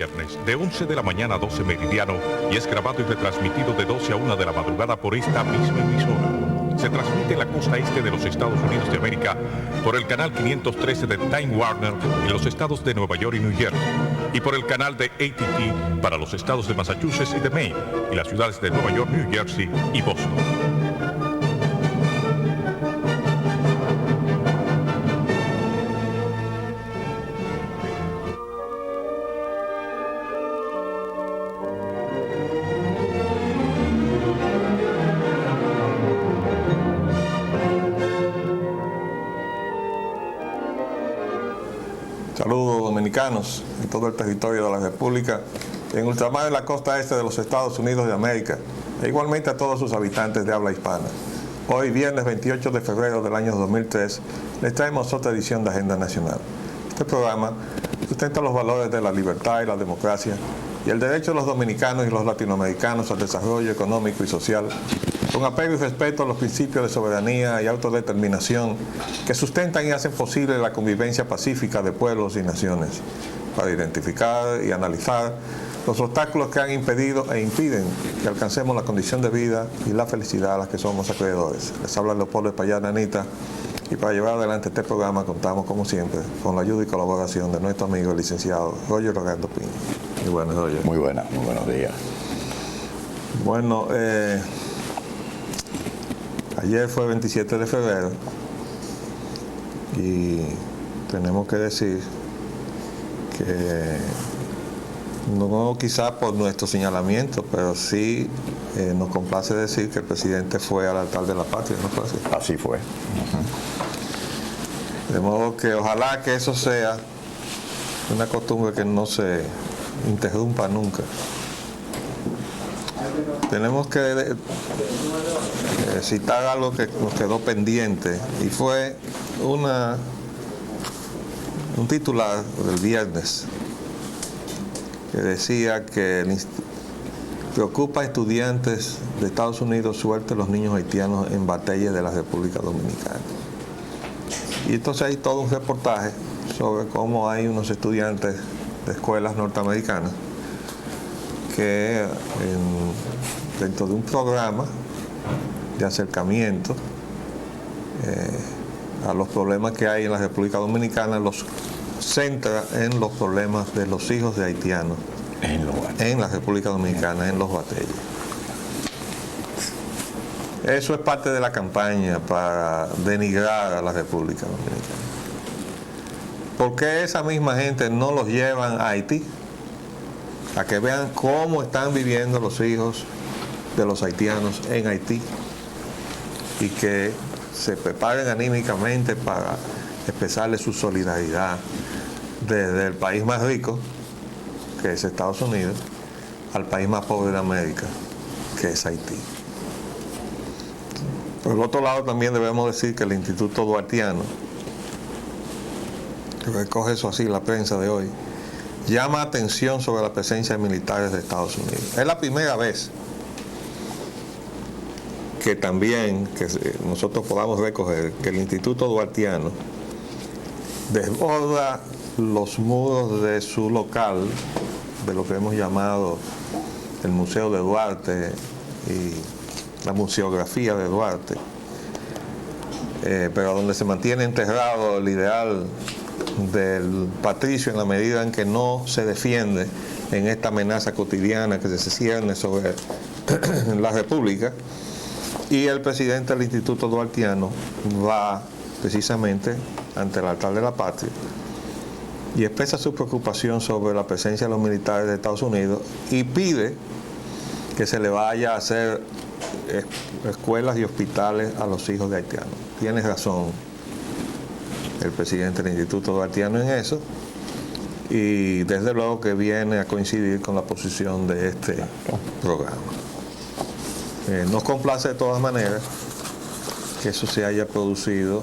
Viernes de 11 de la mañana a 12 meridiano y es grabado y retransmitido de 12 a 1 de la madrugada por esta misma emisora. Se transmite en la costa este de los Estados Unidos de América por el canal 513 de Time Warner en los estados de Nueva York y New Jersey y por el canal de AT&T para los estados de Massachusetts y de Maine y las ciudades de Nueva York, New Jersey y Boston. Saludos dominicanos en todo el territorio de la República, en ultramar de la costa este de los Estados Unidos de América, e igualmente a todos sus habitantes de habla hispana. Hoy, viernes 28 de febrero del año 2003, les traemos otra edición de Agenda Nacional. Este programa sustenta los valores de la libertad y la democracia y el derecho de los dominicanos y los latinoamericanos al desarrollo económico y social, con apego y respeto a los principios de soberanía y autodeterminación que sustentan y hacen posible la convivencia pacífica de pueblos y naciones, para identificar y analizar los obstáculos que han impedido e impiden que alcancemos la condición de vida y la felicidad a las que somos acreedores. Les habla Leopoldo Espaillat Nanita, y para llevar adelante este programa contamos, como siempre, con la ayuda y colaboración de nuestro amigo el licenciado Roger Rogando Piña. Muy buenas, Roger. Muy buenas, muy buenos días. Bueno, ayer fue 27 de febrero y tenemos que decir que no quizás por nuestro señalamiento, pero sí nos complace decir que el presidente fue al altar de la patria, ¿no fue así? Así fue. De modo que ojalá que eso sea una costumbre que no se interrumpa nunca. Tenemos que citar algo que nos quedó pendiente y fue un titular del viernes que decía que preocupa a estudiantes de Estados Unidos suerte los niños haitianos en batallas de la República Dominicana. Y entonces hay todo un reportaje sobre cómo hay unos estudiantes de escuelas norteamericanas que dentro de un programa de acercamiento a los problemas que hay en la República Dominicana, los centra en los problemas de los hijos de haitianos en la República Dominicana, en los batalles. Eso es parte de la campaña para denigrar a la República Dominicana. ¿Por qué esa misma gente no los llevan a Haití? A que vean cómo están viviendo los hijos de los haitianos en Haití y que se preparen anímicamente para expresarle su solidaridad desde el país más rico, que es Estados Unidos, al país más pobre de América, que es Haití. Por el otro lado, también debemos decir que el Instituto Duartiano, que recoge eso así la prensa de hoy, llama atención sobre la presencia de militares de Estados Unidos. Es la primera vez que también que nosotros podamos recoger que el Instituto Duartiano desborda los muros de su local, de lo que hemos llamado el Museo de Duarte y la museografía de Duarte, pero donde se mantiene enterrado el ideal del patricio en la medida en que no se defiende en esta amenaza cotidiana que se cierne sobre la República. Y el presidente del Instituto Duartiano va precisamente ante el altar de la patria y expresa su preocupación sobre la presencia de los militares de Estados Unidos y pide que se le vaya a hacer escuelas y hospitales a los hijos de haitianos. Tiene razón el presidente del Instituto Duartiano en eso, y desde luego que viene a coincidir con la posición de este programa. Nos complace de todas maneras que eso se haya producido,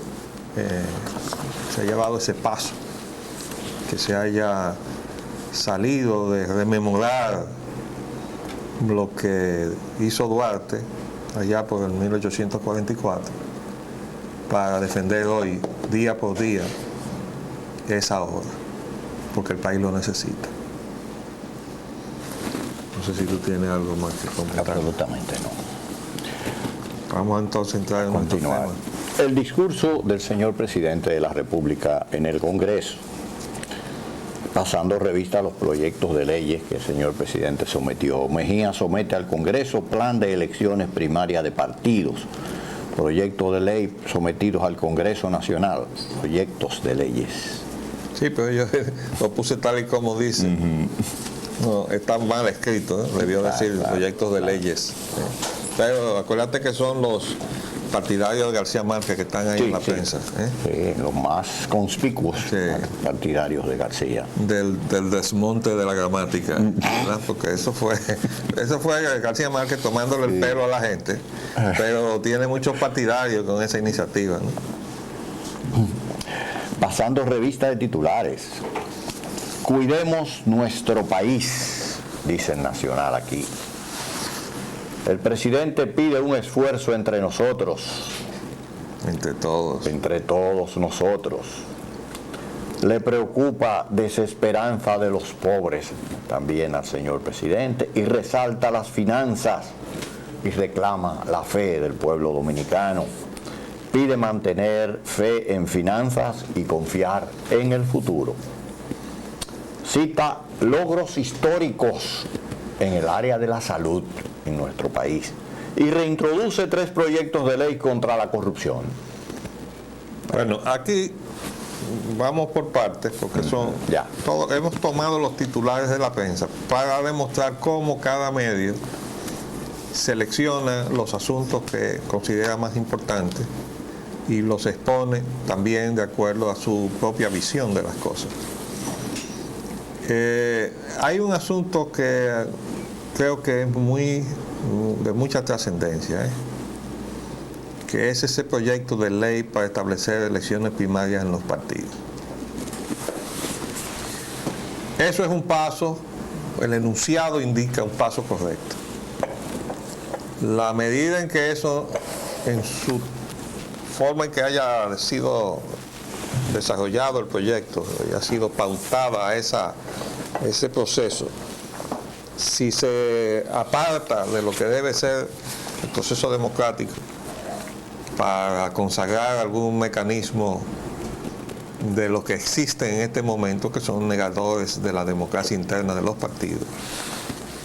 se haya dado ese paso, que se haya salido de rememorar lo que hizo Duarte allá por el 1844 para defender hoy, día por día, esa obra, porque el país lo necesita. sé si tú tienes algo más que comentar. Absolutamente no. Vamos entonces a entrar en nuestro Continuar. tema. El discurso del señor presidente de la República en el Congreso, pasando revista a los proyectos de leyes que el señor presidente sometió. Mejía somete al Congreso plan de elecciones primarias de partidos, proyectos de ley sometidos al Congreso Nacional, proyectos de leyes. Sí, pero yo lo puse tal y como dice. No, está mal escrito, ¿eh? Debió decir proyectos de leyes. Pero acuérdate que son los partidarios de García Márquez que están ahí en la prensa. Sí, los más conspicuos partidarios de García. Del desmonte de la gramática, ¿verdad? Porque eso fue García Márquez tomándole el pelo a la gente, pero tiene muchos partidarios con esa iniciativa, ¿no? Pasando revista de titulares. Cuidemos nuestro país, dice el Nacional aquí. El presidente pide un esfuerzo entre nosotros. Entre todos. Entre todos nosotros. Le preocupa desesperanza de los pobres también al señor presidente y resalta las finanzas y reclama la fe del pueblo dominicano. Pide mantener fe en finanzas y confiar en el futuro. Cita logros históricos en el área de la salud en nuestro país y reintroduce 3 proyectos de ley contra la corrupción. Bueno, aquí vamos por partes porque hemos tomado los titulares de la prensa para demostrar cómo cada medio selecciona los asuntos que considera más importantes y los expone también de acuerdo a su propia visión de las cosas. Hay un asunto que creo que es de mucha trascendencia, que es ese proyecto de ley para establecer elecciones primarias en los partidos. Eso es un paso, el enunciado indica un paso correcto. La medida en que eso, en su forma en que haya sido desarrollado el proyecto, haya sido pautada ese proceso, si se aparta de lo que debe ser el proceso democrático para consagrar algún mecanismo de lo que existe en este momento, que son negadores de la democracia interna de los partidos,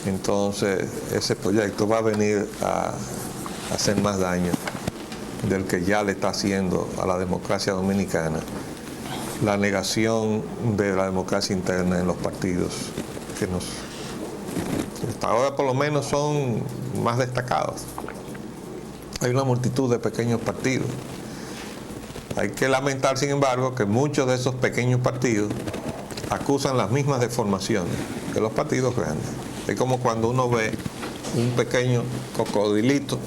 entonces ese proyecto va a venir a hacer más daño del que ya le está haciendo a la democracia dominicana la negación de la democracia interna en los partidos que hasta ahora por lo menos son más destacados. Hay una multitud de pequeños partidos. Hay que lamentar, sin embargo, que muchos de esos pequeños partidos acusan las mismas deformaciones que los partidos grandes. Es como cuando uno ve un pequeño cocodrilito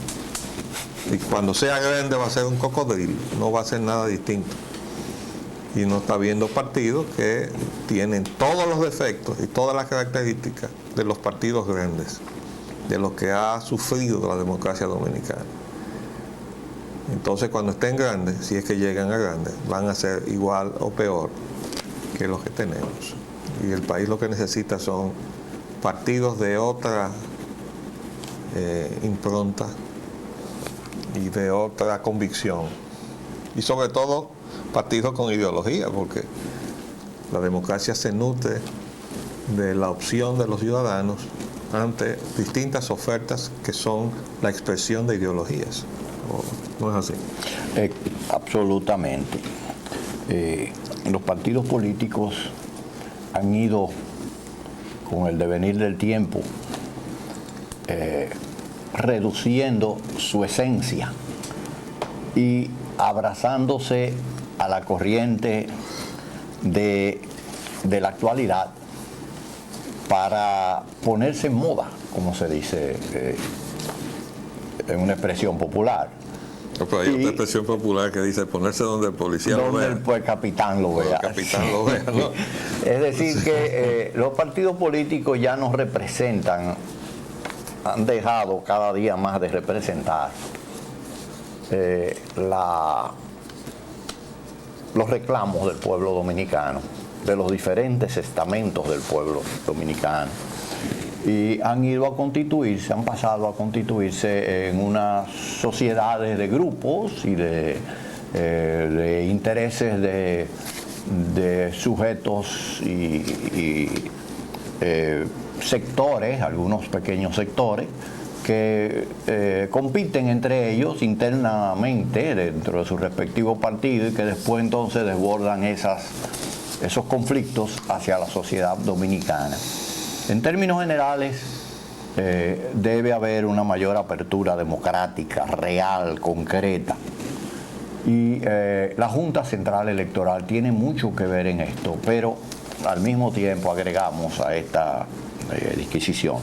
y cuando sea grande va a ser un cocodrilo, no va a ser nada distinto. Y uno está viendo partidos que tienen todos los defectos y todas las características de los partidos grandes, de lo que ha sufrido la democracia dominicana. Entonces cuando estén grandes, si es que llegan a grandes, van a ser igual o peor que los que tenemos. Y el país lo que necesita son partidos de otra impronta y de otra convicción. Y sobre todo partidos con ideología, porque la democracia se nutre de la opción de los ciudadanos ante distintas ofertas que son la expresión de ideologías. ¿No es así? Absolutamente. Los partidos políticos han ido, con el devenir del tiempo, reduciendo su esencia y abrazándose a la corriente de la actualidad para ponerse en moda, como se dice en una expresión popular. Pero hay otra expresión popular que dice ponerse donde el policía lo vea. Donde el capitán lo vea. El capitán lo vea, ¿no? Es decir, que los partidos políticos ya nos representan, han dejado cada día más de representar los reclamos del pueblo dominicano, de los diferentes estamentos del pueblo dominicano. y han ido a constituirse, han pasado a constituirse en unas sociedades de grupos y de intereses de sujetos y sectores, algunos pequeños sectores, que compiten entre ellos internamente dentro de su respectivo partido y que después entonces desbordan esos conflictos hacia la sociedad dominicana. En términos generales, debe haber una mayor apertura democrática, real, concreta. Y la Junta Central Electoral tiene mucho que ver en esto, pero al mismo tiempo agregamos a esta disquisición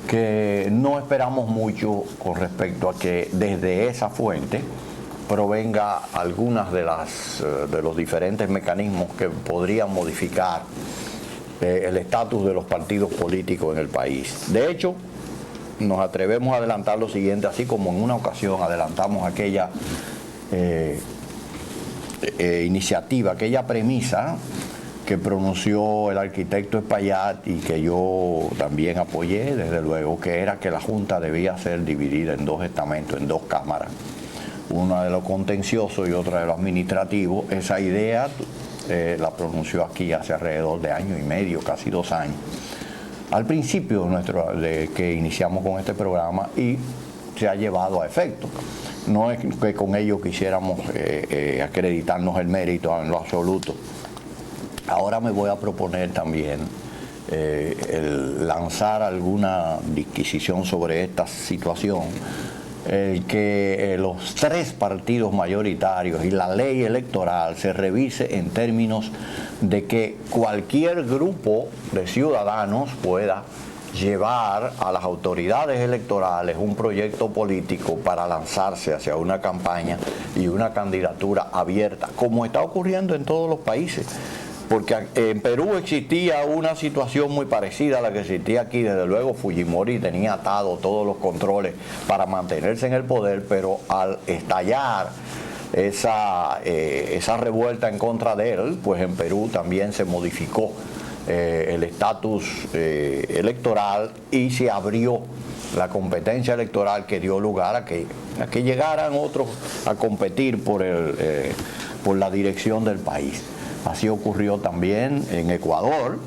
que no esperamos mucho con respecto a que desde esa fuente provenga algunas de los diferentes mecanismos que podrían modificar el estatus de los partidos políticos en el país. De hecho, nos atrevemos a adelantar lo siguiente, así como en una ocasión adelantamos aquella iniciativa, aquella premisa que pronunció el arquitecto Espaillat y que yo también apoyé, desde luego, que era que la Junta debía ser dividida en dos estamentos, en dos cámaras, una de lo contencioso y otra de lo administrativo. Esa idea la pronunció aquí hace alrededor de año y medio, casi 2 años, al principio de que iniciamos con este programa, y se ha llevado a efecto. No es que con ello quisiéramos acreditarnos el mérito en lo absoluto. Ahora me voy a proponer también el lanzar alguna disquisición sobre esta situación, que los 3 partidos mayoritarios y la ley electoral se revise en términos de que cualquier grupo de ciudadanos pueda llevar a las autoridades electorales un proyecto político para lanzarse hacia una campaña y una candidatura abierta, como está ocurriendo en todos los países. Porque en Perú existía una situación muy parecida a la que existía aquí. Desde luego Fujimori tenía atado todos los controles para mantenerse en el poder, pero al estallar esa revuelta en contra de él, pues en Perú también se modificó el estatus electoral y se abrió la competencia electoral, que dio lugar a que llegaran otros a competir por la dirección del país. Así ocurrió también en Ecuador,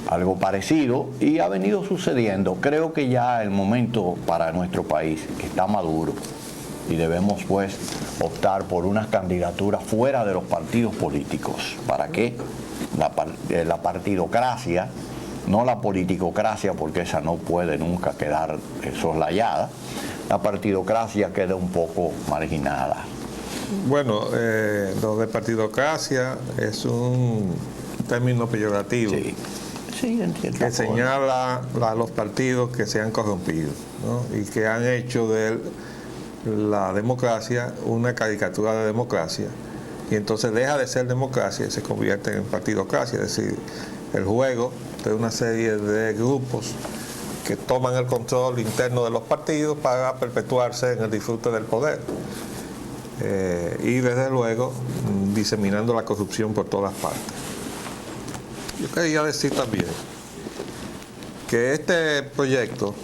algo parecido, y ha venido sucediendo. Creo que ya el momento para nuestro país está maduro y debemos pues optar por unas candidaturas fuera de los partidos políticos. ¿Para qué? La partidocracia, no la politicocracia, porque esa no puede nunca quedar soslayada. La partidocracia queda un poco marginada. Bueno, lo de partidocracia es un término peyorativo, sí, que señala a los partidos que se han corrompido, ¿no? Y que han hecho de la democracia una caricatura de democracia, y entonces deja de ser democracia y se convierte en partidocracia, es decir, el juego de una serie de grupos que toman el control interno de los partidos para perpetuarse en el disfrute del poder. Y desde luego diseminando la corrupción por todas partes. Yo quería decir también que este proyecto,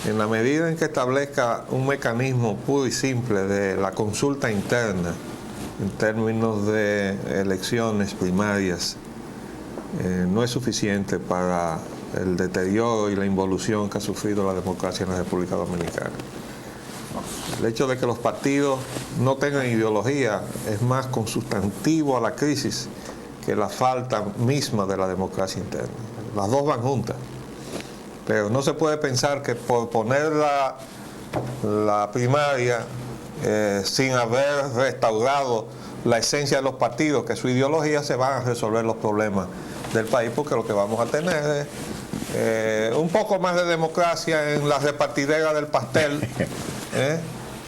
en la medida en que establezca un mecanismo puro y simple de la consulta interna en términos de elecciones primarias, no es suficiente para el deterioro y la involución que ha sufrido la democracia en la República Dominicana. El hecho de que los partidos no tengan ideología es más consustantivo a la crisis que la falta misma de la democracia interna. Las dos van juntas. Pero no se puede pensar que por poner la primaria sin haber restaurado la esencia de los partidos, que su ideología, se van a resolver los problemas del país, porque lo que vamos a tener es un poco más de democracia en la repartidera del pastel,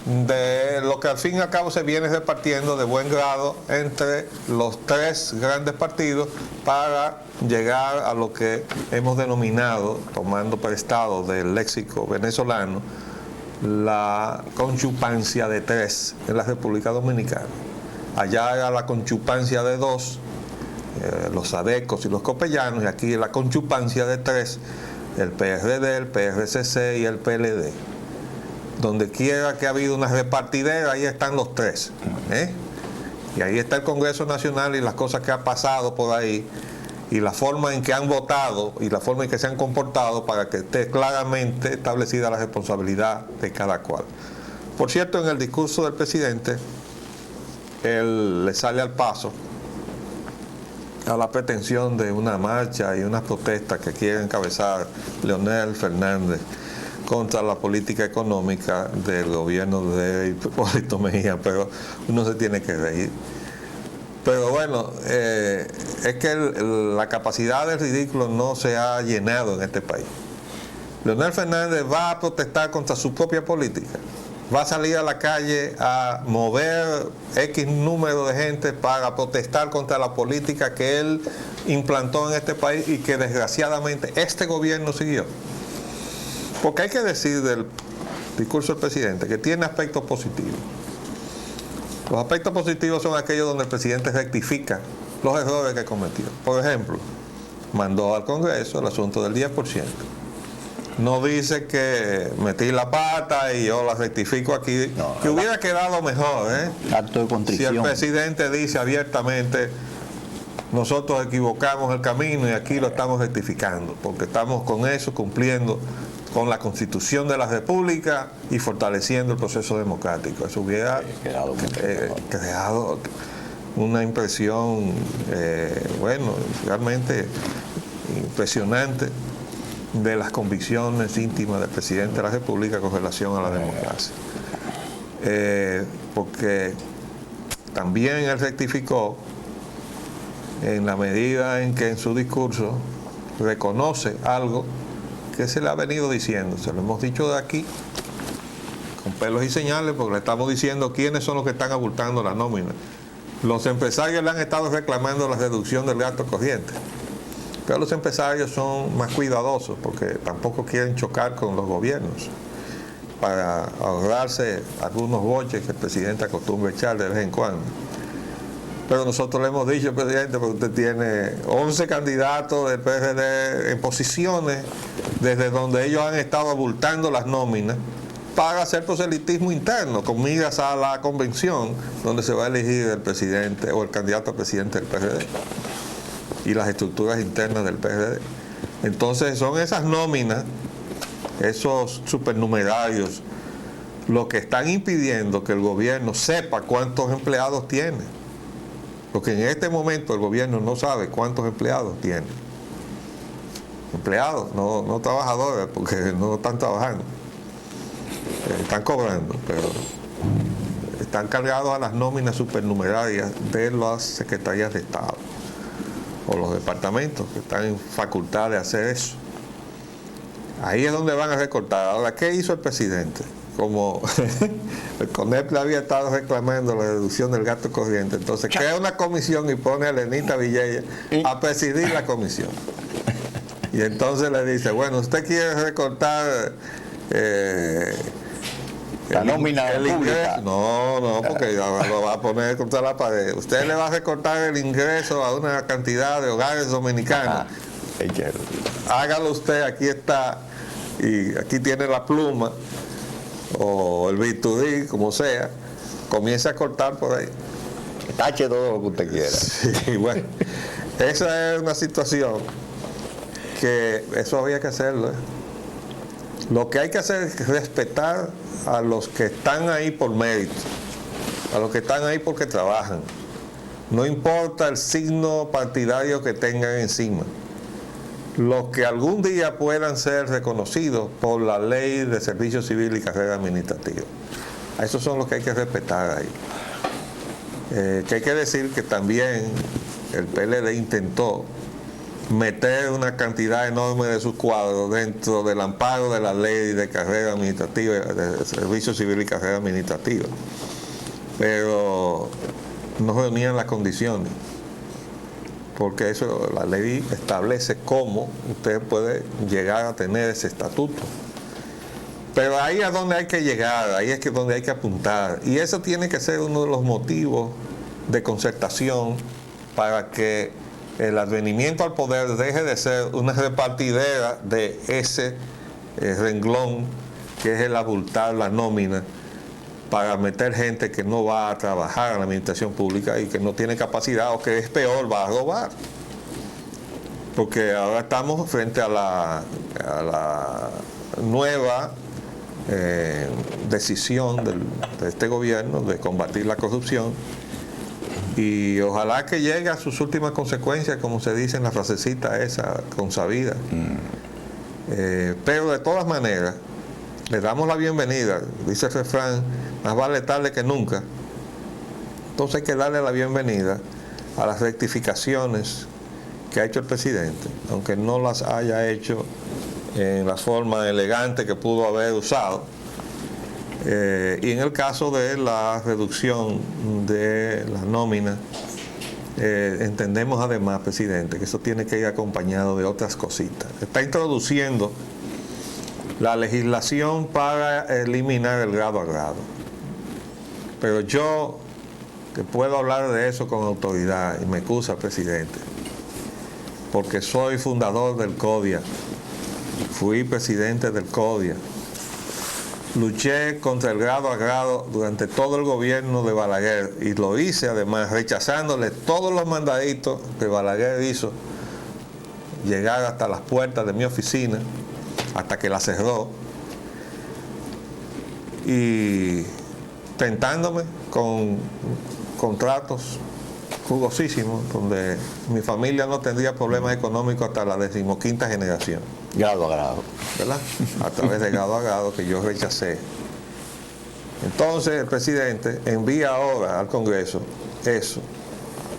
de lo que al fin y al cabo se viene repartiendo de buen grado entre los 3 grandes partidos, para llegar a lo que hemos denominado, tomando prestado del léxico venezolano, la conchupancia de 3 en la República Dominicana. Allá era la conchupancia de 2, los adecos y los copellanos, y aquí la conchupancia de tres, el PRD, el PRCC y el PLD. Donde quiera que ha habido una repartidera, ahí están los tres. Y ahí está el Congreso Nacional y las cosas que ha pasado por ahí, y la forma en que han votado y la forma en que se han comportado para que esté claramente establecida la responsabilidad de cada cual. Por cierto, en el discurso del presidente, él le sale al paso a la pretensión de una marcha y unas protestas que quiere encabezar Leonel Fernández contra la política económica del gobierno de Hipólito Mejía, pero uno se tiene que reír. Pero bueno, es que la capacidad del ridículo no se ha llenado en este país. Leonel Fernández va a protestar contra su propia política, va a salir a la calle a mover X número de gente para protestar contra la política que él implantó en este país y que desgraciadamente este gobierno siguió. Porque hay que decir del discurso del presidente que tiene aspectos positivos. Los aspectos positivos son aquellos donde el presidente rectifica los errores que cometió. Por ejemplo, mandó al Congreso el asunto del 10%. No dice que metí la pata y yo la rectifico aquí, no, que hubiera quedado mejor, acto de contrición. Si el presidente dice abiertamente, nosotros equivocamos el camino y aquí lo estamos rectificando, porque estamos con eso cumpliendo con la Constitución de la República y fortaleciendo el proceso democrático. Eso hubiera creado una impresión, realmente impresionante de las convicciones íntimas del presidente de la República con relación a la democracia. Porque también él rectificó en la medida en que en su discurso reconoce algo que se le ha venido diciendo, se lo hemos dicho de aquí, con pelos y señales, porque le estamos diciendo quiénes son los que están abultando la nómina. Los empresarios le han estado reclamando la reducción del gasto corriente, pero los empresarios son más cuidadosos porque tampoco quieren chocar con los gobiernos para ahorrarse algunos boches que el presidente acostumbra echar de vez en cuando. Pero nosotros le hemos dicho, presidente, porque usted tiene 11 candidatos del PRD en posiciones desde donde ellos han estado abultando las nóminas para hacer proselitismo interno, con miras a la convención donde se va a elegir el presidente o el candidato a presidente del PRD y las estructuras internas del PRD. Entonces son esas nóminas, esos supernumerarios, lo que están impidiendo que el gobierno sepa cuántos empleados tiene. Porque en este momento el gobierno no sabe cuántos empleados tiene. Empleados, no trabajadores, porque no están trabajando. Están cobrando, pero están cargados a las nóminas supernumerarias de las secretarías de Estado o los departamentos que están en facultad de hacer eso. Ahí es donde van a recortar. Ahora, ¿qué hizo el presidente? Como el CONEP le había estado reclamando la reducción del gasto corriente, entonces crea una comisión y pone a Lenita Vilella a presidir la comisión. Y entonces le dice, bueno, usted quiere recortar la nómina pública. No, porque lo va a poner contra la pared. Usted le va a recortar el ingreso a una cantidad de hogares dominicanos. Hágalo usted, aquí está, y aquí tiene la pluma o el bisturí, como sea, comienza a cortar por ahí. Tache todo lo que usted quiera. Sí, bueno, esa es una situación que eso había que hacerlo. Lo que hay que hacer es respetar a los que están ahí por mérito, a los que están ahí porque trabajan. No importa el signo partidario que tengan encima. Los que algún día puedan ser reconocidos por la ley de servicio civil y carrera administrativa. A esos son los que hay que respetar ahí. Que hay que decir que también el PLD intentó meter una cantidad enorme de sus cuadros dentro del amparo de la ley de carrera administrativa, de servicio civil y carrera administrativa. Pero no reunían las condiciones. Porque eso, la ley establece cómo usted puede llegar a tener ese estatuto. Pero ahí es donde hay que llegar, ahí es donde hay que apuntar. Y eso tiene que ser uno de los motivos de concertación para que el advenimiento al poder deje de ser una repartidera de ese renglón que es el abultar la nómina para meter gente que no va a trabajar en la administración pública y que no tiene capacidad, o que es peor, va a robar. Porque ahora estamos frente a la nueva decisión de este gobierno de combatir la corrupción, y ojalá que llegue a sus últimas consecuencias, como se dice en la frasecita esa consabida. Pero de todas maneras le damos la bienvenida, dice el refrán, más vale tarde que nunca. Entonces hay que darle la bienvenida a las rectificaciones que ha hecho el presidente, aunque no las haya hecho en la forma elegante que pudo haber usado. Y en el caso de la reducción de la nómina, entendemos además, presidente, que eso tiene que ir acompañado de otras cositas. Está introduciendo la legislación para eliminar el grado a grado. Pero yo, que puedo hablar de eso con autoridad, y me excusa, presidente, porque soy fundador del CODIA, fui presidente del CODIA, luché contra el grado a grado durante todo el gobierno de Balaguer, y lo hice además rechazándole todos los mandaditos que Balaguer hizo llegar hasta las puertas de mi oficina, hasta que la cerró, y tentándome con contratos jugosísimos donde mi familia no tendría problemas económicos hasta la 15ª generación. Grado a grado. ¿Verdad? A través de grado a grado que yo rechacé. Entonces el presidente envía ahora al Congreso eso,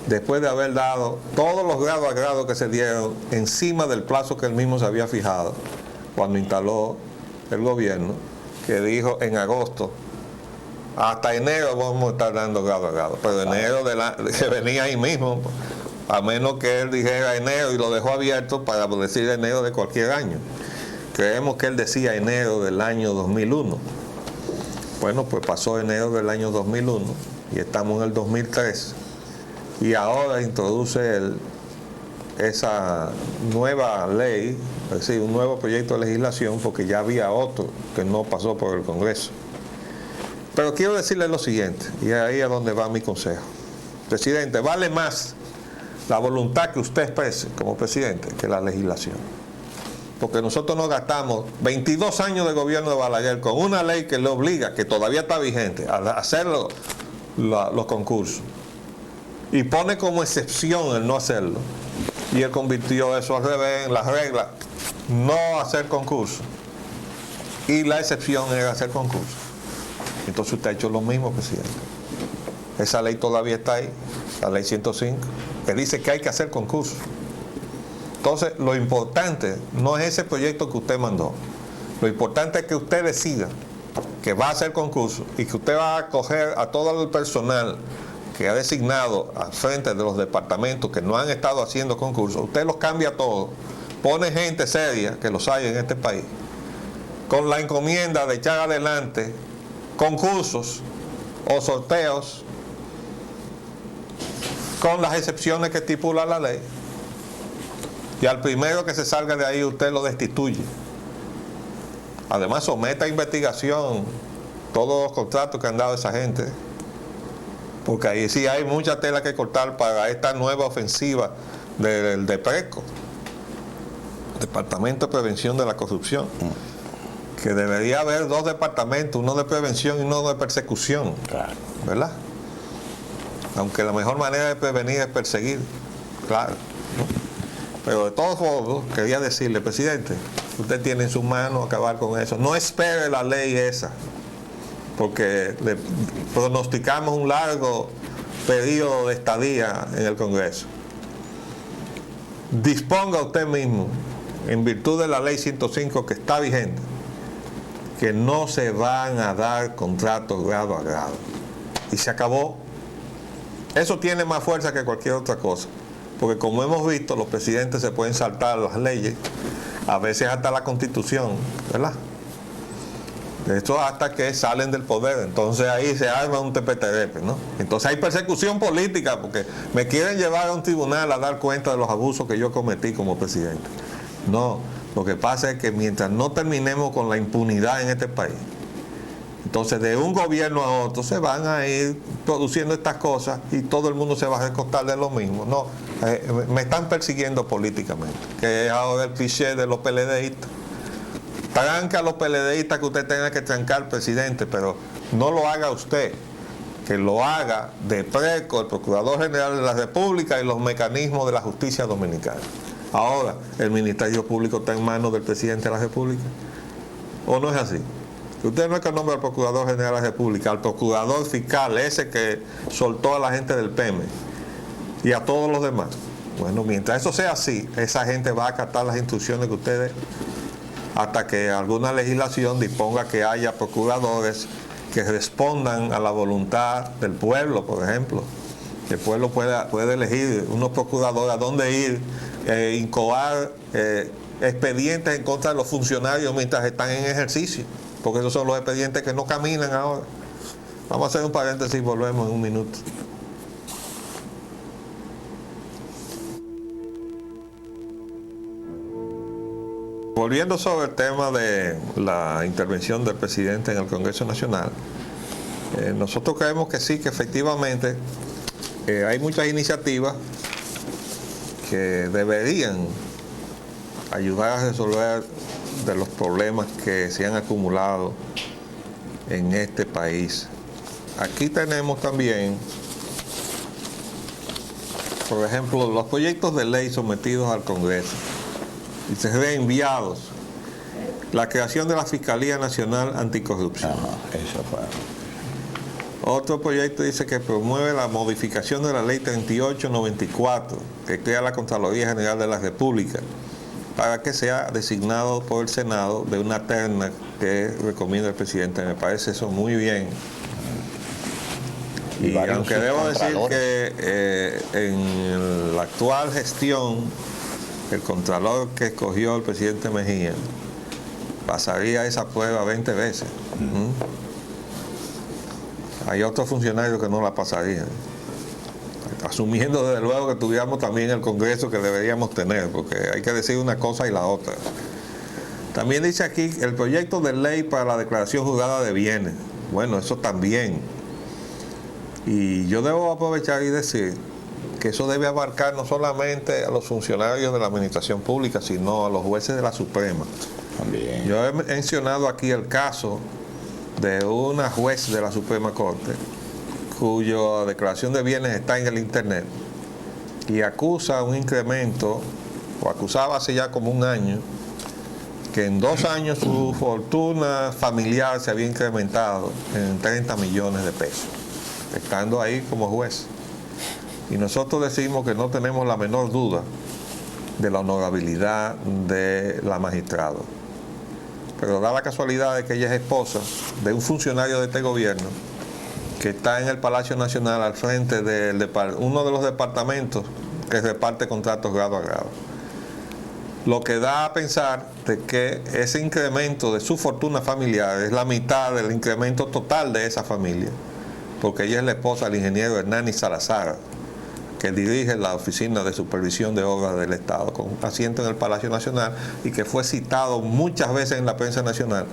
después de haber dado todos los grados a grado que se dieron encima del plazo que él mismo se había fijado cuando instaló el gobierno, que dijo en agosto, hasta enero vamos a estar dando grado a grado, pero enero que venía ahí mismo, a menos que él dijera enero y lo dejó abierto para decir enero de cualquier año. Creemos que él decía enero del año 2001. Bueno, pues pasó enero del año 2001 y estamos en el 2003, y ahora introduce él esa nueva ley, es decir, un nuevo proyecto de legislación, porque ya había otro que no pasó por el Congreso. Pero quiero decirle lo siguiente, y ahí es donde va mi consejo. Presidente, vale más la voluntad que usted exprese como presidente que la legislación. Porque nosotros nos gastamos 22 años de gobierno de Balaguer con una ley que le obliga, que todavía está vigente, a hacer los concursos. Y pone como excepción el no hacerlo. Y él convirtió eso al revés en las reglas, no hacer concursos. Y la excepción era hacer concursos. Entonces usted ha hecho lo mismo, presidente. Esa ley todavía está ahí, la ley 105, que dice que hay que hacer concursos. Entonces, lo importante no es ese proyecto que usted mandó. Lo importante es que usted decida que va a hacer concursos y que usted va a acoger a todo el personal que ha designado al frente de los departamentos que no han estado haciendo concursos. Usted los cambia todos, pone gente seria, que los hay en este país, con la encomienda de echar adelante concursos o sorteos con las excepciones que estipula la ley, y al primero que se salga de ahí usted lo destituye. Además someta a investigación todos los contratos que han dado esa gente, porque ahí sí hay mucha tela que cortar para esta nueva ofensiva del DEPRECO, Departamento de Prevención de la Corrupción, que debería haber dos departamentos, uno de prevención y uno de persecución, Claro. ¿verdad? Aunque la mejor manera de prevenir es perseguir, claro, ¿no? Pero de todos modos, quería decirle, presidente, usted tiene en sus manos acabar con eso. No espere la ley esa, porque le pronosticamos un largo periodo de estadía en el Congreso. Disponga usted mismo, en virtud de la ley 105 que está vigente, que no se van a dar contratos grado a grado. Y se acabó. Eso tiene más fuerza que cualquier otra cosa. Porque como hemos visto, los presidentes se pueden saltar las leyes, a veces hasta la Constitución, ¿verdad? Eso hasta que salen del poder. Entonces ahí se arma un tepeterepe, ¿no? Entonces hay persecución política porque me quieren llevar a un tribunal a dar cuenta de los abusos que yo cometí como presidente. No, lo que pasa es que mientras no terminemos con la impunidad en este país, entonces de un gobierno a otro se van a ir produciendo estas cosas y todo el mundo se va a recostar de lo mismo. No, me están persiguiendo políticamente, que es ahora el cliché de los PLDistas. Tranca a los PLDistas que usted tenga que trancar, presidente, pero no lo haga usted, que lo haga de PRECO, el Procurador General de la República y los mecanismos de la justicia dominicana. Ahora, ¿el Ministerio Público está en manos del presidente de la República? ¿O no es así? Usted no es que nombra al Procurador General de la República, al Procurador Fiscal, ese que soltó a la gente del PEME y a todos los demás. Bueno, mientras eso sea así, esa gente va a acatar las instrucciones que ustedes, hasta que alguna legislación disponga que haya procuradores que respondan a la voluntad del pueblo, por ejemplo. Que el pueblo puede elegir unos procuradores a dónde ir, incoar expedientes en contra de los funcionarios mientras están en ejercicio, porque esos son los expedientes que no caminan ahora. Vamos a hacer un paréntesis y volvemos en un minuto. Volviendo sobre el tema de la intervención del presidente en el Congreso Nacional, nosotros creemos que sí, que efectivamente hay muchas iniciativas que deberían ayudar a resolver de los problemas que se han acumulado en este país. Aquí tenemos también, por ejemplo, los proyectos de ley sometidos al Congreso y se reenviados. La creación de la Fiscalía Nacional Anticorrupción. Eso fue. Otro proyecto dice que promueve la modificación de la Ley 3894, que crea la Contraloría General de la República, para que sea designado por el Senado de una terna que recomienda el presidente. Me parece eso muy bien. Y aunque debo decir que en la actual gestión, el contralor que escogió el presidente Mejía pasaría esa prueba 20 veces. Hay otros funcionarios que no la pasarían. Asumiendo desde luego que tuviéramos también el Congreso que deberíamos tener, porque hay que decir una cosa y la otra. También dice aquí el proyecto de ley para la declaración jurada de bienes. Bueno, eso también. Y yo debo aprovechar y decir que eso debe abarcar no solamente a los funcionarios de la administración pública, sino a los jueces de la Suprema. También. Yo he mencionado aquí el caso de una juez de la Suprema Corte cuya declaración de bienes está en el internet y acusa un incremento, o acusaba hace ya como un año, que en 2 años su fortuna familiar se había incrementado en 30 millones de pesos, estando ahí como juez. Y nosotros decimos que no tenemos la menor duda de la honorabilidad de la magistrada. Pero da la casualidad de que ella es esposa de un funcionario de este gobierno que está en el Palacio Nacional al frente de uno de los departamentos que reparte contratos grado a grado. Lo que da a pensar de que ese incremento de su fortuna familiar es la mitad del incremento total de esa familia, porque ella es la esposa del ingeniero Hernani Salazar, que dirige la Oficina de Supervisión de Obras del Estado, con asiento en el Palacio Nacional, y que fue citado muchas veces en la prensa nacional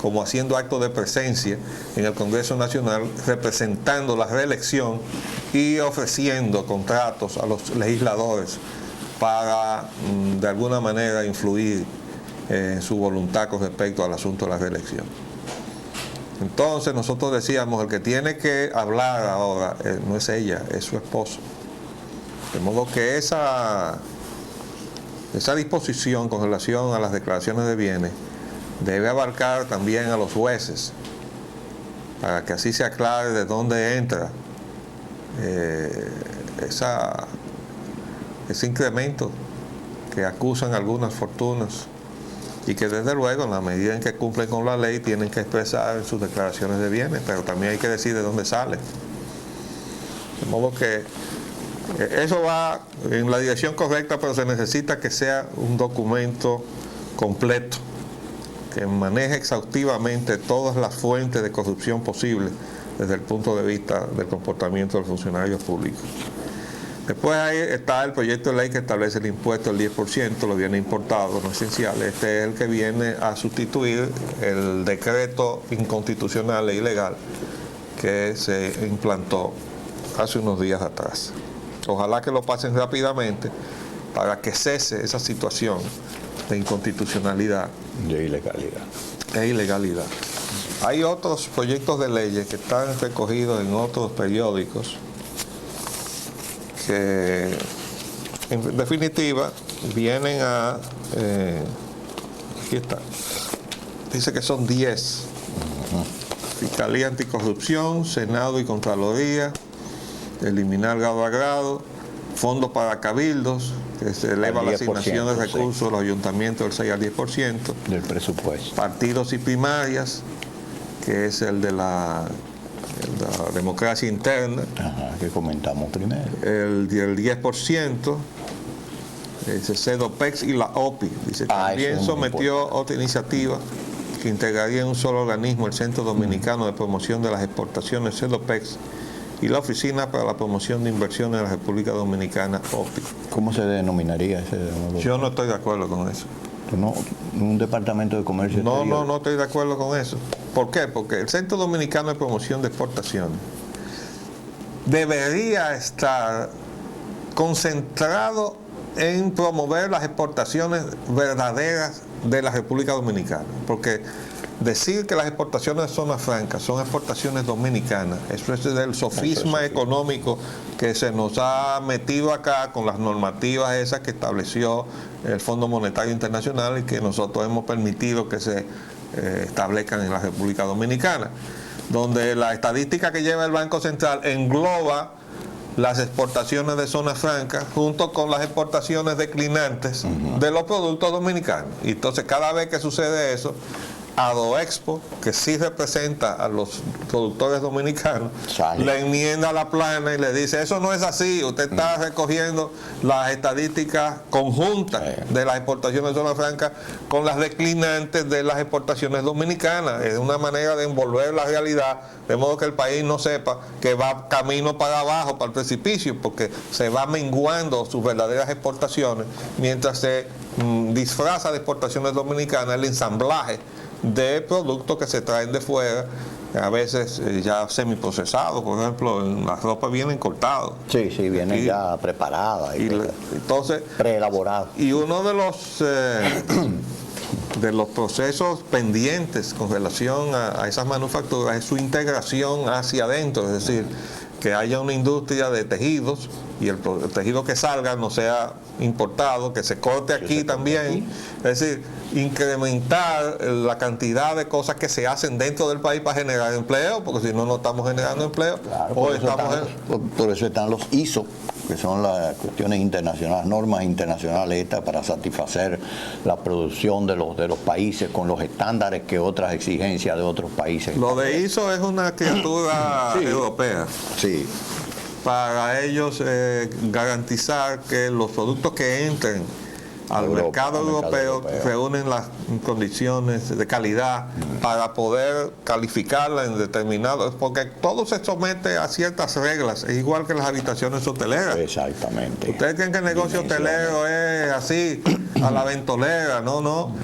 como haciendo acto de presencia en el Congreso Nacional, representando la reelección y ofreciendo contratos a los legisladores para, de alguna manera, influir en su voluntad con respecto al asunto de la reelección. Entonces nosotros decíamos, el que tiene que hablar ahora no es ella, es su esposo. De modo que esa disposición con relación a las declaraciones de bienes debe abarcar también a los jueces, para que así se aclare de dónde entra ese incremento que acusan algunas fortunas, y que desde luego en la medida en que cumplen con la ley tienen que expresar en sus declaraciones de bienes, pero también hay que decir de dónde sale. De modo que eso va en la dirección correcta, pero se necesita que sea un documento completo, que maneje exhaustivamente todas las fuentes de corrupción posibles desde el punto de vista del comportamiento de los funcionarios públicos. Después ahí está el proyecto de ley que establece el impuesto del 10%, los bienes importados no esenciales. Este es el que viene a sustituir el decreto inconstitucional e ilegal que se implantó hace unos días atrás. Ojalá que lo pasen rápidamente para que cese esa situación de inconstitucionalidad De ilegalidad. e ilegalidad. Hay otros proyectos de leyes que están recogidos en otros periódicos que en definitiva vienen a aquí está, dice que son 10: Fiscalía Anticorrupción, Senado y Contraloría, eliminar grado a grado, fondos para cabildos, que se eleva la asignación de recursos a los ayuntamientos del 6 al 10% del presupuesto. Partidos y primarias, que es el de la democracia interna, Que comentamos primero. el 10%, dice CEDOPEX y la OPI. Dice, también sometió otra iniciativa que integraría en un solo organismo el Centro Dominicano de Promoción de las Exportaciones, CEDOPEX, y la Oficina para la Promoción de Inversiones de la República Dominicana, OPI. ¿Cómo se denominaría ese? Yo no estoy de acuerdo con eso. No, un departamento de comercio exterior. No estoy de acuerdo con eso. ¿Por qué? Porque el Centro Dominicano de Promoción de Exportaciones debería estar concentrado en promover las exportaciones verdaderas de la República Dominicana. Porque decir que las exportaciones de zona franca son exportaciones dominicanas, eso es del sofisma económico que se nos ha metido acá con las normativas esas que estableció el Fondo Monetario Internacional y que nosotros hemos permitido que se establezcan en la República Dominicana, donde la estadística que lleva el Banco Central engloba las exportaciones de zona franca junto con las exportaciones declinantes de los productos dominicanos. Y entonces cada vez que sucede eso, Adoexpo, que sí representa a los productores dominicanos, le enmienda la plana y le dice, eso no es así, usted está recogiendo las estadísticas conjuntas de las exportaciones de zona franca con las declinantes de las exportaciones dominicanas. Es una manera de envolver la realidad, de modo que el país no sepa que va camino para abajo, para el precipicio, porque se va menguando sus verdaderas exportaciones, mientras se disfraza de exportaciones dominicanas el ensamblaje de productos que se traen de fuera, a veces ya semiprocesados. Por ejemplo, las ropas vienen cortadas. Sí, vienen ya preparadas entonces preelaboradas. Y uno de los procesos pendientes con relación a esas manufacturas es su integración hacia adentro, es decir, que haya una industria de tejidos y el tejido que salga no sea importado, que se corte aquí también. Es decir, incrementar la cantidad de cosas que se hacen dentro del país para generar empleo, porque si no, no estamos generando empleo. Claro, por eso están los ISO, que son las cuestiones internacionales, normas internacionales estas para satisfacer la producción de los países con los estándares que otras exigencias de otros países. Lo de ISO es una criatura europea. Sí. Para ellos garantizar que los productos que entren al mercado europeo reúnen las condiciones de calidad para poder calificarla en determinados, porque todo se somete a ciertas reglas, es igual que las habitaciones hoteleras. Exactamente. ¿Ustedes creen que el negocio hotelero es así, a la ventolera? No.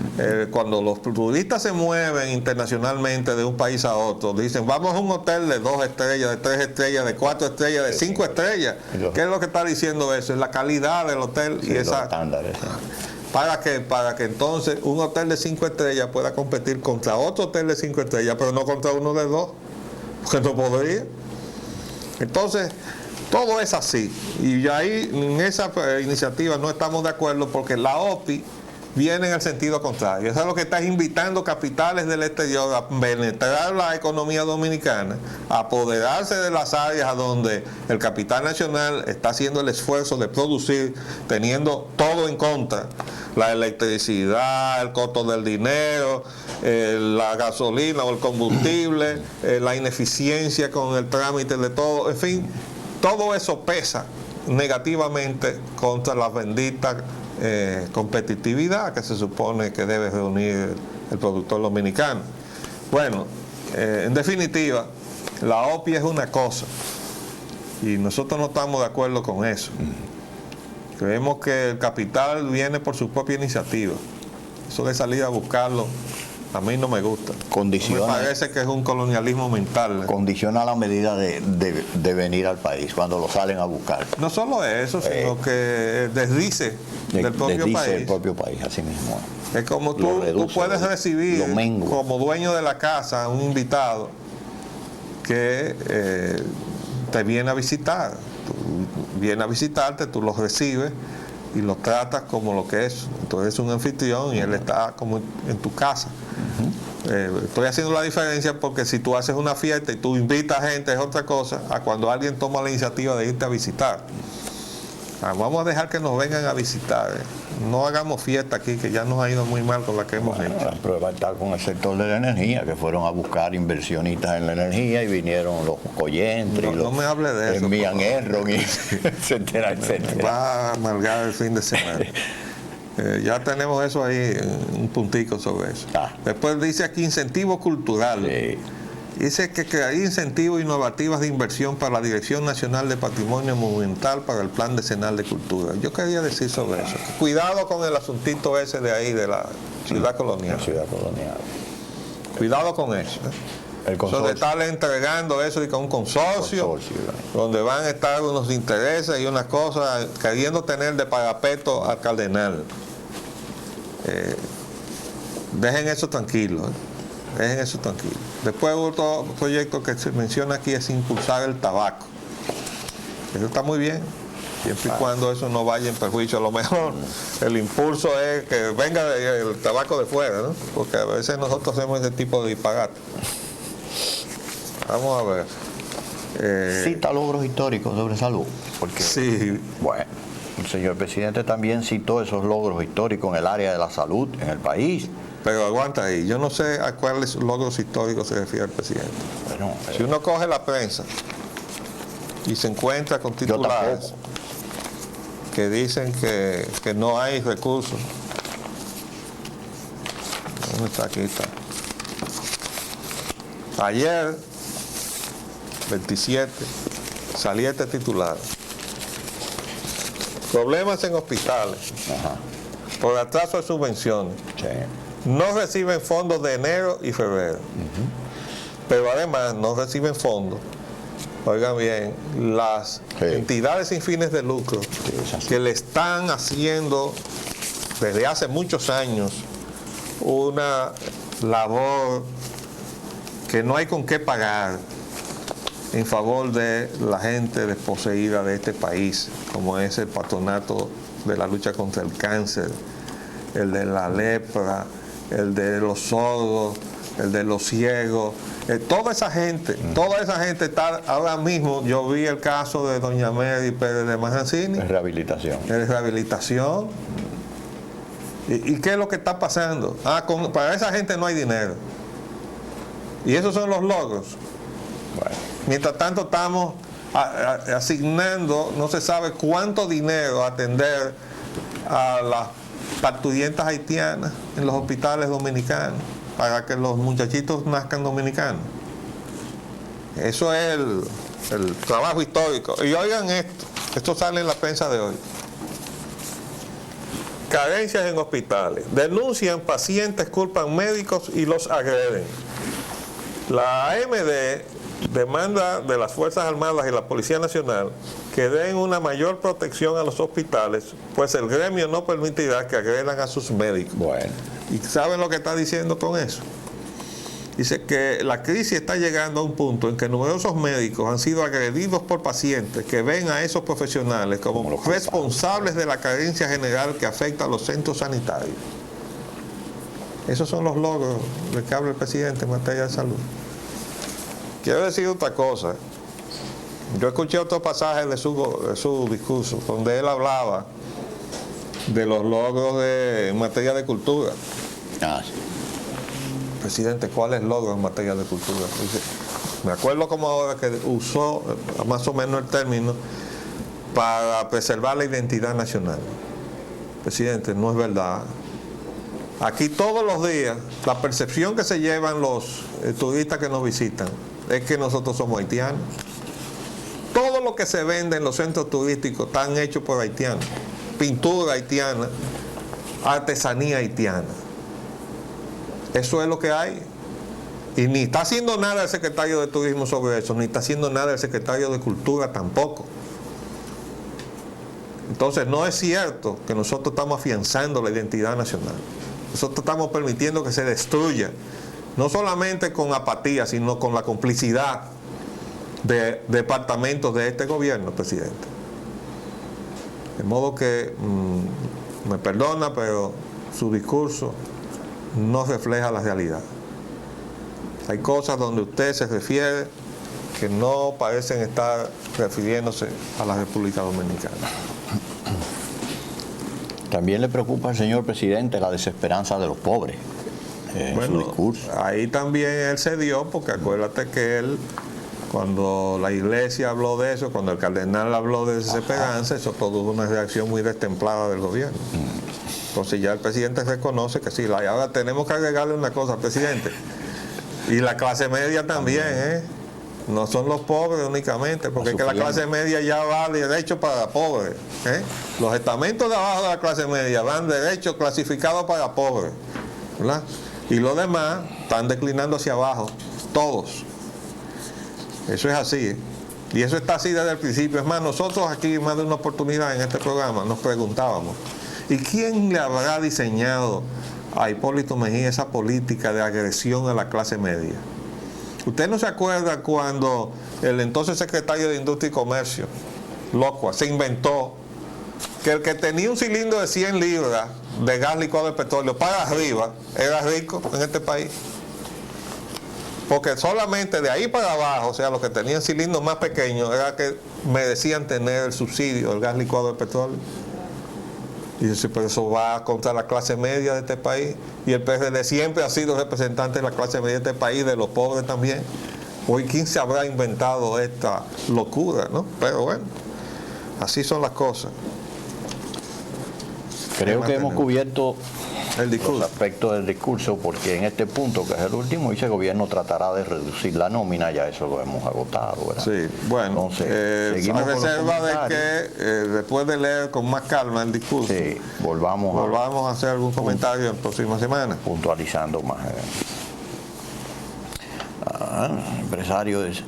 Cuando los turistas se mueven internacionalmente de un país a otro, dicen, vamos a un hotel de 2 estrellas, de 3 estrellas, de 4 estrellas, de 5 estrellas. ¿Qué es lo que está diciendo eso? Es la calidad del hotel y esa... estándares. Para que entonces un hotel de 5 estrellas pueda competir contra otro hotel de 5 estrellas, pero no contra uno de 2, porque no podría. Entonces, todo es así. Y ahí en esa iniciativa no estamos de acuerdo, porque la OPI viene en el sentido contrario. Eso es lo que está invitando capitales del exterior a penetrar la economía dominicana, a apoderarse de las áreas a donde el capital nacional está haciendo el esfuerzo de producir, teniendo todo en contra: la electricidad, el costo del dinero, la gasolina o el combustible, la ineficiencia con el trámite de todo, en fin, todo eso pesa negativamente contra las benditas competitividad que se supone que debe reunir el productor dominicano. Bueno, en definitiva, la OPI es una cosa y nosotros no estamos de acuerdo con eso. Creemos que el capital viene por su propia iniciativa. Eso de salir a buscarlo, a mí no me gusta. Me parece que es un colonialismo mental. Condiciona la medida de venir al país cuando lo salen a buscar. No solo eso, sino que desdice del propio país. Del propio país, así mismo. Es como tú puedes recibir como dueño de la casa a un invitado que te viene a visitar. Viene a visitarte, tú lo recibes y lo tratas como lo que es. Entonces es un anfitrión y él está como en tu casa. Estoy haciendo la diferencia porque si tú haces una fiesta y tú invitas gente es otra cosa a cuando alguien toma la iniciativa de irte a visitar. Vamos a dejar que nos vengan a visitar. No hagamos fiesta aquí, que ya nos ha ido muy mal con la que hemos hecho. La prueba está con el sector de la energía, que fueron a buscar inversionistas en la energía y vinieron los Coyentri, no me hable de eso, Envían Erron, etcétera, etcétera. Va a amargar el fin de semana. Ya tenemos eso ahí, un puntico sobre eso. Después dice aquí incentivos culturales. Sí. Dice que hay incentivos innovativos de inversión para la Dirección Nacional de Patrimonio Monumental para el Plan Decenal de Cultura. Yo quería decir sobre eso. Cuidado con el asuntito ese de ahí, de la ciudad colonial. La ciudad colonial. Cuidado con eso. El consorcio. De estarle entregando eso y con un consorcio donde van a estar unos intereses y unas cosas, queriendo tener de parapeto al cardenal. Dejen eso tranquilo. Dejen eso tranquilo. Después otro proyecto que se menciona aquí es impulsar el tabaco. Eso está muy bien, siempre y cuando eso no vaya en perjuicio. A lo mejor el impulso es que venga el tabaco de fuera, ¿no? Porque a veces nosotros hacemos ese tipo de disparate. Vamos a ver. Cita logros históricos sobre salud. Porque, sí. Bueno, el señor presidente también citó esos logros históricos en el área de la salud en el país. Pero aguanta ahí, yo no sé a cuáles logros históricos se refiere el presidente. Bueno, si uno coge la prensa y se encuentra con titulares que dicen que no hay recursos. ¿Dónde está? Aquí está. Ayer, 27, salía este titular. Problemas en hospitales. Ajá. Por atraso de subvenciones. Sí. No reciben fondos de enero y febrero. Pero además no reciben fondos, oigan bien, las entidades sin fines de lucro que le están haciendo desde hace muchos años una labor que no hay con qué pagar en favor de la gente desposeída de este país, como es el Patronato de la Lucha contra el Cáncer, el de la lepra, el de los sordos, el de los ciegos, toda esa gente está ahora mismo. Yo vi el caso de doña Mary Pérez de Majancini. Es rehabilitación. Es rehabilitación. ¿Y qué es lo que está pasando? Para esa gente no hay dinero. Y esos son los logros. Bueno. Mientras tanto estamos asignando, no se sabe cuánto dinero a atender a las parturientas haitianas en los hospitales dominicanos para que los muchachitos nazcan dominicanos. Eso es el trabajo histórico. Y oigan esto sale en la prensa de hoy. Carencias en hospitales. Denuncian pacientes, culpan médicos y los agreden. La AMD demanda de las Fuerzas Armadas y la Policía Nacional que den una mayor protección a los hospitales, pues el gremio no permitirá que agredan a sus médicos. Bueno. ¿Y saben lo que está diciendo con eso? Dice que la crisis está llegando a un punto en que numerosos médicos han sido agredidos por pacientes que ven a esos profesionales como responsables de la carencia general que afecta a los centros sanitarios. Esos son los logros de que habla el presidente en materia de salud. Quiero decir otra cosa. Yo escuché otro pasaje de su discurso, donde él hablaba de los logros en materia de cultura. Sí. Presidente, ¿cuál es el logro en materia de cultura? Dice, me acuerdo como ahora que usó más o menos el término para preservar la identidad nacional. Presidente, no es verdad. Aquí todos los días, la percepción que se llevan los turistas que nos visitan es que nosotros somos haitianos. Todo lo que se vende en los centros turísticos están hechos por haitianos. Pintura haitiana, artesanía haitiana. Eso es lo que hay. Y ni está haciendo nada el secretario de Turismo sobre eso, ni está haciendo nada el secretario de Cultura tampoco. Entonces no es cierto que nosotros estamos afianzando la identidad nacional. Nosotros estamos permitiendo que se destruya, no solamente con apatía, sino con la complicidad de departamentos de este gobierno, presidente. De modo que, me perdona, pero su discurso no refleja la realidad. Hay cosas donde usted se refiere que no parecen estar refiriéndose a la República Dominicana. También le preocupa al señor presidente la desesperanza de los pobres en su discurso. Ahí también él se dio, porque acuérdate que él, cuando la iglesia habló de eso, cuando el cardenal habló de desesperanza, eso produjo una reacción muy destemplada del gobierno. Entonces ya el presidente reconoce que sí. Ahora tenemos que agregarle una cosa al presidente. Y la clase media también, no son los pobres únicamente, porque es que la clase media ya va derecho para pobres. Los estamentos de abajo de la clase media van derecho clasificados para pobres, ¿verdad? Y los demás están declinando hacia abajo, todos. Eso es así, y eso está así desde el principio. Es más, nosotros aquí, más de una oportunidad en este programa, nos preguntábamos, ¿y quién le habrá diseñado a Hipólito Mejía esa política de agresión a la clase media? ¿Usted no se acuerda cuando el entonces secretario de Industria y Comercio, Locua, se inventó que el que tenía un cilindro de 100 libras de gas licuado de petróleo para arriba era rico en este país? Porque solamente de ahí para abajo, o sea, los que tenían cilindros más pequeños, era que merecían tener el subsidio del gas licuado de petróleo. Y dice, pero eso va contra la clase media de este país. Y el PRD siempre ha sido representante de la clase media de este país, de los pobres también. Hoy, ¿quién se habrá inventado esta locura, no? Pero bueno, así son las cosas. Creo que hemos cubierto el discurso, los aspectos del discurso, porque en este punto, que es el último, dice el gobierno tratará de reducir la nómina, ya eso lo hemos agotado, ¿verdad? Sí, bueno, seguimos a reserva de que después de leer con más calma el discurso, sí, volvamos a hacer algún comentario en próximas semanas. Puntualizando más. Empresario dice: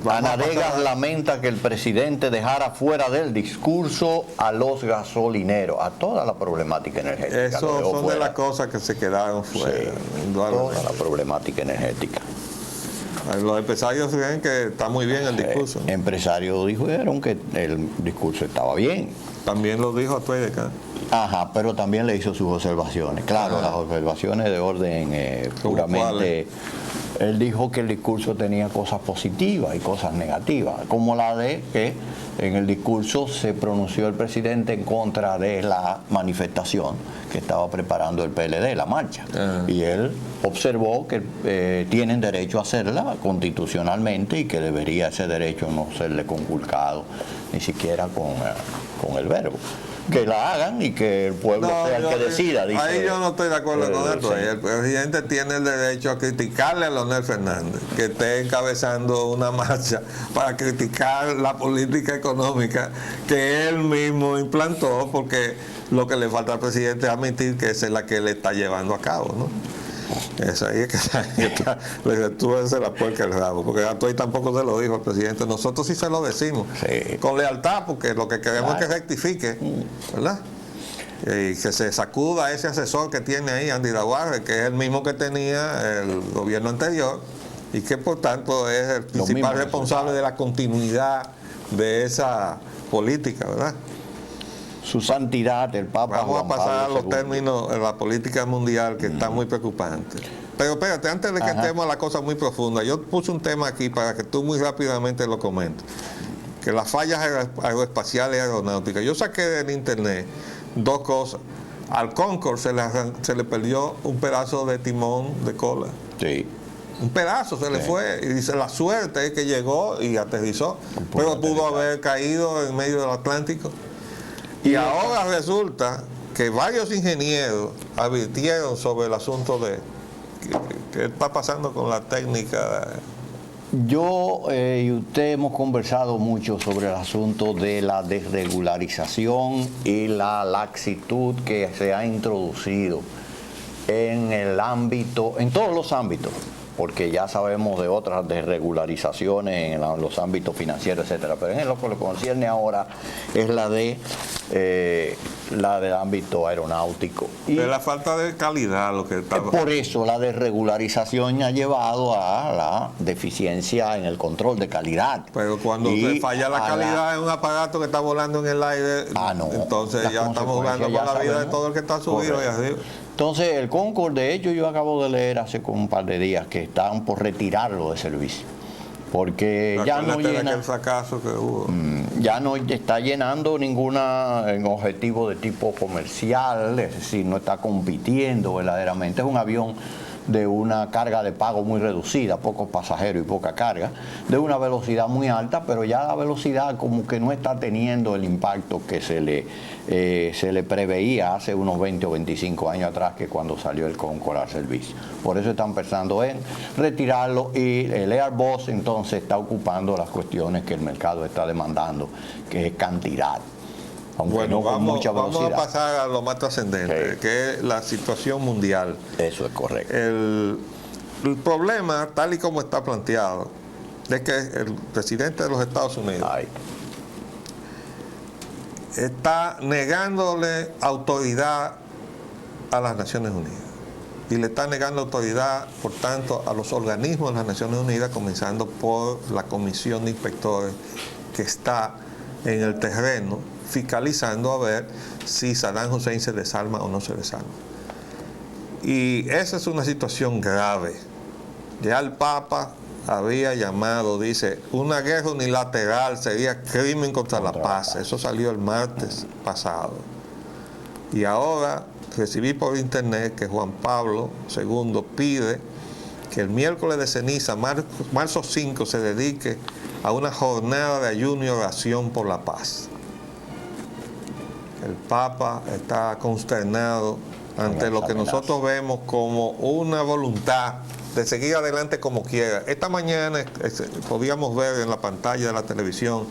Anadegas lamenta que el presidente dejara fuera del discurso a los gasolineros, a toda la problemática energética. Eso son de las cosas que se quedaron fuera. Sí, toda la problemática energética. Los empresarios creen que está muy bien el discurso. Empresarios dijeron que el discurso estaba bien. También lo dijo Atuey de acá. Ajá, pero también le hizo sus observaciones. Claro, las observaciones de orden puramente. Él dijo que el discurso tenía cosas positivas y cosas negativas, como la de que en el discurso se pronunció el presidente en contra de la manifestación que estaba preparando el PLD, la marcha. Y él observó que tienen derecho a hacerla constitucionalmente y que debería ese derecho no serle conculcado ni siquiera con el verbo. Que la hagan y que el pueblo sea el que decida. Dice, ahí yo no estoy de acuerdo con esto. El presidente tiene el derecho a criticarle a Leonel Fernández, que esté encabezando una marcha para criticar la política económica que él mismo implantó, porque lo que le falta al presidente es admitir que esa es la que él está llevando a cabo, ¿no? Esa ahí es que tú eres la puerca el rabo, porque Atuey tampoco se lo dijo al presidente, nosotros sí se lo decimos, sí, con lealtad, porque lo que queremos es que rectifique, ¿verdad? Y que se sacuda ese asesor que tiene ahí, Andy Daguarre, que es el mismo que tenía el gobierno anterior y que por tanto es el principal responsable de la continuidad de esa política, ¿verdad? Su santidad, el Papa. Vamos a pasar a los términos de la política mundial, que está muy preocupante. Pero espérate, antes de que entremos a la cosa muy profunda, yo puse un tema aquí para que tú muy rápidamente lo comentes, que las fallas aeroespaciales y aeronáuticas. Yo saqué del internet dos cosas. Al Concorde se le perdió un pedazo de timón de cola. Sí. Un pedazo se le fue, y dice, la suerte es que llegó y aterrizó, pero pudo haber caído en medio del Atlántico. Y ahora resulta que varios ingenieros advirtieron sobre el asunto de qué está pasando con la técnica. Yo y usted hemos conversado mucho sobre el asunto de la desregularización y la laxitud que se ha introducido en el ámbito, en todos los ámbitos, porque ya sabemos de otras desregularizaciones en los ámbitos financieros, etcétera, pero en lo que le concierne ahora es la del ámbito aeronáutico. Y de la falta de calidad, lo que está. por eso la desregularización ha llevado a la deficiencia en el control de calidad. Pero cuando se falla la calidad en un aparato que está volando en el aire, no, entonces ya estamos jugando con la vida de todo el que está subido ahí arriba. Entonces el Concorde, de hecho yo acabo de leer hace como un par de días que están por retirarlo de servicio, porque ya no llena, el fracaso que hubo. Ya no está llenando ninguna objetivo de tipo comercial, es decir, no está compitiendo verdaderamente. Es un avión de una carga de pago muy reducida, pocos pasajeros y poca carga, de una velocidad muy alta, pero ya la velocidad como que no está teniendo el impacto que se le preveía hace unos 20 o 25 años atrás, que cuando salió el Concorde al servicio. Por eso están pensando en retirarlo, y el Airbus entonces está ocupando las cuestiones que el mercado está demandando, que es cantidad. Aunque bueno, no con mucha velocidad. Vamos a pasar a lo más trascendente, que es la situación mundial. Eso es correcto. El problema, tal y como está planteado, es que el presidente de los Estados Unidos está negándole autoridad a las Naciones Unidas. Y le está negando autoridad, por tanto, a los organismos de las Naciones Unidas, comenzando por la Comisión de Inspectores que está en el terreno, fiscalizando a ver si Saddam Hussein se desarma o no se desarma. Y esa es una situación grave. Ya el Papa había llamado, dice, una guerra unilateral sería crimen contra la paz. Eso salió el martes pasado. Y ahora recibí por internet que Juan Pablo II pide que el miércoles de ceniza, marzo 5, se dedique a una jornada de ayuno y oración por la paz. El Papa está consternado ante lo que nosotros vemos como una voluntad de seguir adelante como quiera. Esta mañana podíamos ver en la pantalla de la televisión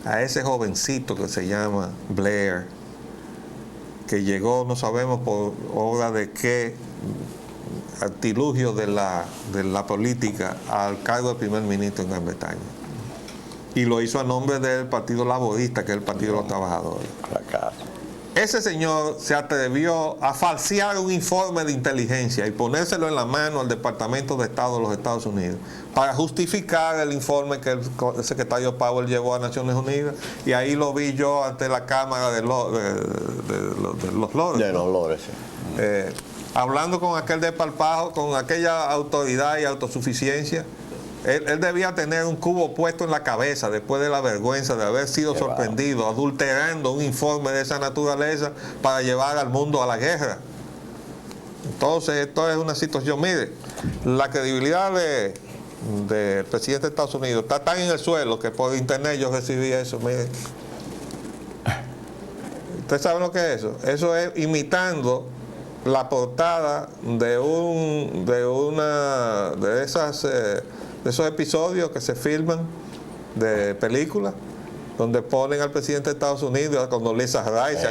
a ese jovencito que se llama Blair, que llegó, no sabemos por obra de qué artilugio de la política, al cargo de primer ministro en Gran Bretaña. Y lo hizo a nombre del Partido Laborista, que es el Partido de los Trabajadores. Ese señor se atrevió a falsear un informe de inteligencia y ponérselo en la mano al Departamento de Estado de los Estados Unidos para justificar el informe que el secretario Powell llevó a Naciones Unidas, y ahí lo vi yo ante la Cámara de los Lores. De los Lores, sí. Hablando con aquel desparpajo, con aquella autoridad y autosuficiencia. Él debía tener un cubo puesto en la cabeza después de la vergüenza de haber sido sorprendido adulterando un informe de esa naturaleza para llevar al mundo a la guerra. Entonces, esto es una situación, mire, la credibilidad del presidente de Estados Unidos está tan en el suelo que por internet yo recibí eso, mire. ¿Usted sabe lo que es eso? Eso es imitando la portada de esos episodios que se filman de películas, donde ponen al presidente de Estados Unidos, con Condoleezza Rice,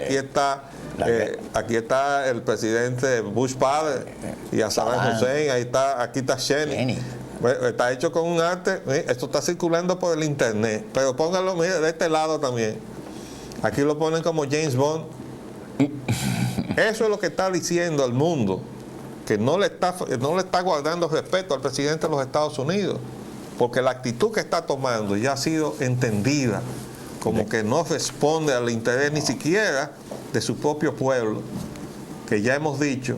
aquí está el presidente Bush padre, y a Saddam Hussein, aquí está Cheney. Está hecho con un arte, esto está circulando por el internet, pero pónganlo, mire, de este lado también. Aquí lo ponen como James Bond. Eso es lo que está diciendo al mundo, que no le está guardando respeto al presidente de los Estados Unidos, porque la actitud que está tomando ya ha sido entendida como que no responde al interés ni siquiera de su propio pueblo, que ya hemos dicho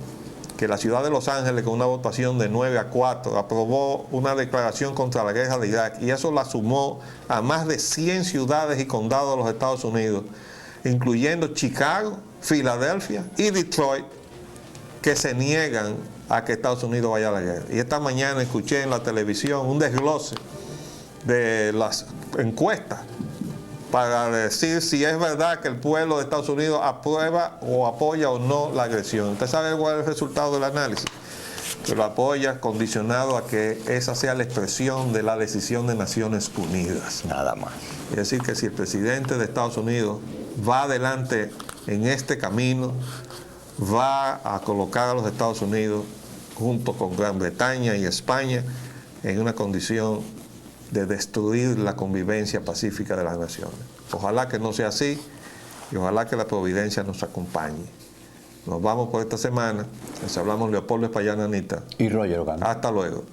que la ciudad de Los Ángeles, con una votación de 9-4, aprobó una declaración contra la guerra de Irak, y eso la sumó a más de 100 ciudades y condados de los Estados Unidos, incluyendo Chicago, Filadelfia y Detroit, que se niegan a que Estados Unidos vaya a la guerra. Y esta mañana escuché en la televisión un desglose de las encuestas para decir si es verdad que el pueblo de Estados Unidos aprueba o apoya o no la agresión. ¿Usted sabe cuál es el resultado del análisis? Que lo apoya condicionado a que esa sea la expresión de la decisión de Naciones Unidas. Nada más. Es decir, que si el presidente de Estados Unidos va adelante en este camino, va a colocar a los Estados Unidos junto con Gran Bretaña y España en una condición de destruir la convivencia pacífica de las naciones. Ojalá que no sea así y ojalá que la providencia nos acompañe. Nos vamos por esta semana. Les hablamos Leopoldo Espaillat, Anita. Y Roger Ocando. Hasta luego.